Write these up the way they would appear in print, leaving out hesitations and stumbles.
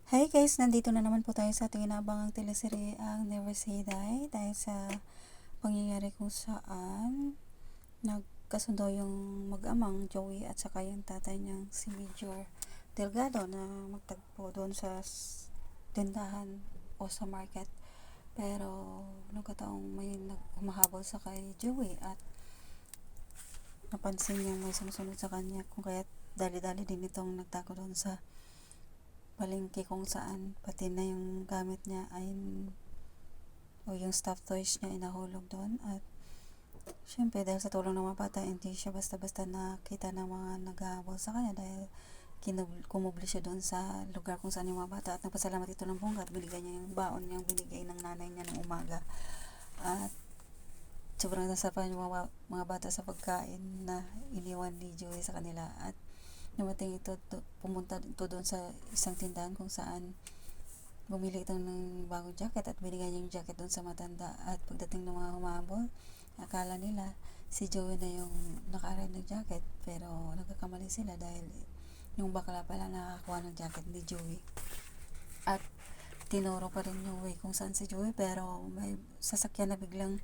Hi guys, nandito na naman po tayo sa ating inaabangang teleserye ang Never Say Die dahil sa pangyayari kung saan nagkasundo yung mag-amang Joey at saka yung tatay niyang si Major Delgado na magtagpo doon sa tindahan o sa market. Pero nagkataong may humahabol sa kay Joey at napansin niya may sumusunod sa kanya kung kaya dali-dali din itong nagtago doon sa palengke kung saan pati na yung gamit niya ay o yung stuffed toys niya ay nahulog doon. At syempre dahil sa tulong ng mga bata hindi siya basta-basta nakita ng mga naghahabol sa kanya dahil kumubli siya doon sa lugar kung saan yung mga bata at nagpasalamat ito ng bongga at binigay niya yung baon niyang binigay ng nanay niya ng umaga. At sobrang nasapan yung mga bata sa pagkain na iniwan ni Joey sa kanila. At dumating ito, pumunta ito doon sa isang tindahan kung saan bumili ito ng bagong jacket at binigay niya yung jacket doon sa matanda. At pagdating ng mga humabol, akala nila si Joey na yung naka-ride ng jacket, pero nagkakamali sila dahil yung bakla pala nakakuha ng jacket ni Joey. At tinuro pa rin yung way kung saan si Joey, pero may sasakyan na biglang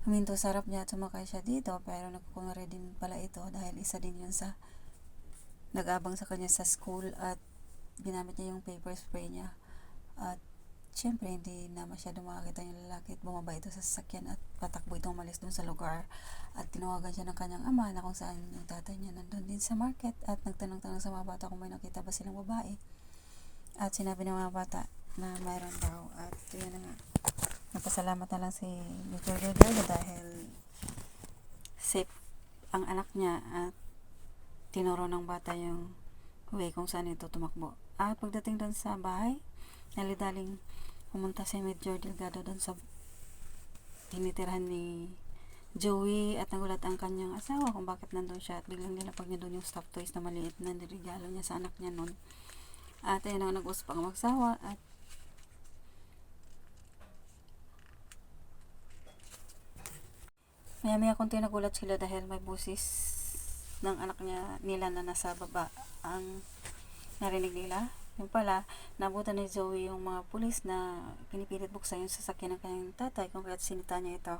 huminto sa harap niya at sumakay siya dito, pero nagkukunwari din pala ito dahil isa din yun sa nag-abang sa kanya sa school at ginamit niya yung paper spray niya. At syempre hindi na masyado makakita yung lalaki at bumaba ito sa sasakyan at patakbo itong umalis doon sa lugar. At tinawagan siya ng kanyang ama na kung saan yung tatay niya nandun din sa market at nagtanong-tanong sa mga bata kung may nakita ba silang babae. At sinabi ng mga bata na mayroon daw. At yun na nga, napasalamat na lang si Major Delgado dahil safe ang anak niya at tinuro ng bata yung way kung saan ito tumakbo. At pagdating doon sa bahay, nalidaling pumunta si Major Delgado doon sa tinitirahan ni Joey at nagulat ang kanyang asawa kung bakit nandun siya at biglang nilapag niya doon yung stuffed toys na maliit na nirigalo niya sa anak niya noon. At ayun ang nag-usap ang magsawa at maya-maya konti nagulat sila dahil may busis ng anak nila na nasa baba ang narinig nila. Yung pala, nabutan ni Zoe yung mga pulis na pinipilit buksan yung sasakyan ng kanyang tatay kung kaya't sinita niya ito.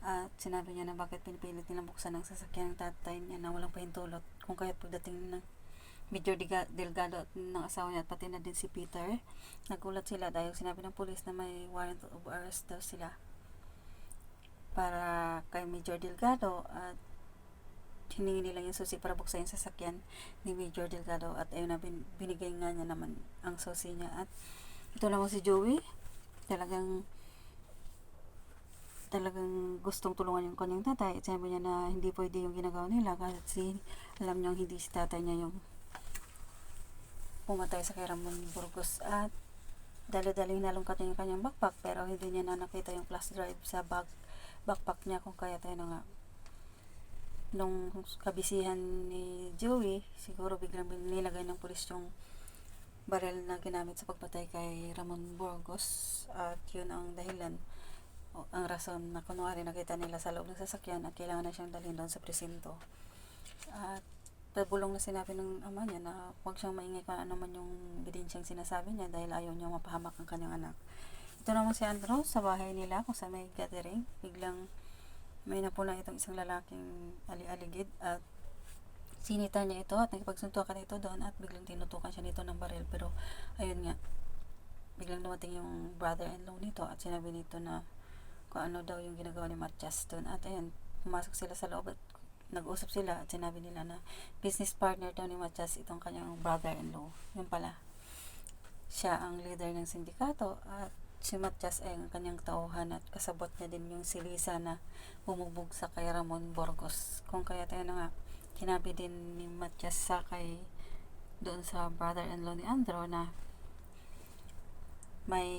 At sinabi niya na bakit pinipilit nilang buksan ng sasakyan ng tatay niya na walang pahintulot kung kaya't pagdating ng Major Delgado at ng asawa niya at pati na din si Peter, nagulat sila dahil sinabi ng pulis na may warrant of arrest daw sila para kay Major Delgado at hiningi nila yung susi para buksan yung sasakyan ni Major Delgado at ayun na binigay nga niya naman ang susi niya. At ito naman si Joey talagang gustong tulungan yung kanyang tatay at sabi niya na hindi pwede yung ginagawa nila kasi alam niyo hindi si tatay niya yung pumatay sa kay Ramon Burgos. At dali-dali nalungkat niya yung kanyang backpack pero hindi niya na nakita yung flash drive sa backpack niya kung kaya tayo na nga nung kabisihan ni Joey, siguro biglang nilagay ng pulis yung baril na ginamit sa pagpatay kay Ramon Burgos. At yun ang dahilan o ang rason na kunwari nakita nila sa loob ng sasakyan at kailangan na siyang dalhin doon sa presinto. At pabulong na sinabi ng ama niya na huwag siyang maingay kung ano man yung ebidensyang sinasabi niya dahil ayaw niya mapahamak ang kanyang anak. Ito naman si Andrew sa bahay nila kung sa may gathering, biglang may napuna itong isang lalaking ali-aligid at sinita niya ito at nakipagsuntukan ito doon at biglang tinutukan siya nito ng baril. Pero ayun nga, biglang dumating yung brother-in-law nito at sinabi nito na kung ano daw yung ginagawa ni Matias doon. At ayun, pumasok sila sa loob at nag-usap sila at sinabi nila na business partner daw ni Matias itong kanyang brother-in-law. Yun pala, siya ang leader ng sindikato at si Matias ay ang kanyang tauhan at kasabot niya din yung si Lisa na bumugbog sa kay Ramon Burgos. Kung kaya tayo na nga, kinabi din ni Matias sa kay doon sa brother-in-law ni Andrew na may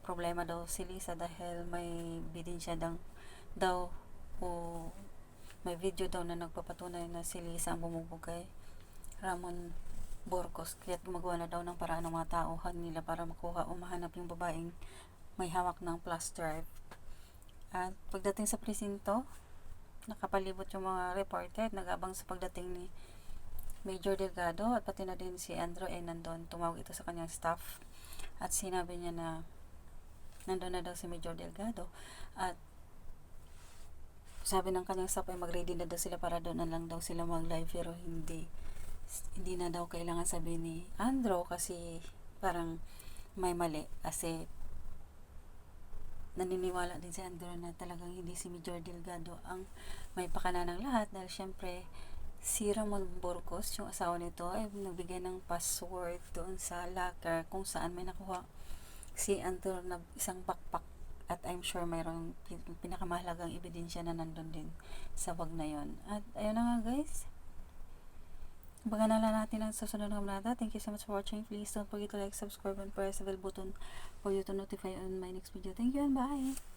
problema daw si Lisa dahil may ebidensya daw o may video daw na nagpapatunay na si Lisa ang bumugbog kay Ramon Burgos, kaya't gumagawa na daw ng paraan ng mga tauhan nila para makuha o mahanap yung babaeng may hawak ng flash drive. At pagdating sa presinto, nakapalibot yung mga reporter at nag-abang sa pagdating ni Major Delgado at pati na din si Andrew ay nandun. Tumawag ito sa kanyang staff At sinabi niya na nandun na daw si Major Delgado, at sabi ng kanyang staff ay mag-ready na daw sila para doon na lang daw sila mag-live, pero hindi na daw kailangan sabihin ni Andrew kasi parang may mali, kasi naniniwala din si Andrew na talagang hindi si Major Delgado ang may pakana ng lahat, dahil syempre si Ramon Burgos, yung asawa nito, ay nagbigay ng password doon sa locker kung saan may nakuha si Andrew na isang backpack, at I'm sure mayroong pinakamahalagang ebidensya na nandun din sa bag na yon. At ayun na nga guys, abangan na lang natin ang susunod na mga. Thank you so much for watching. Please don't forget to like, subscribe, and press the bell button for you to notify on my next video. Thank you and bye!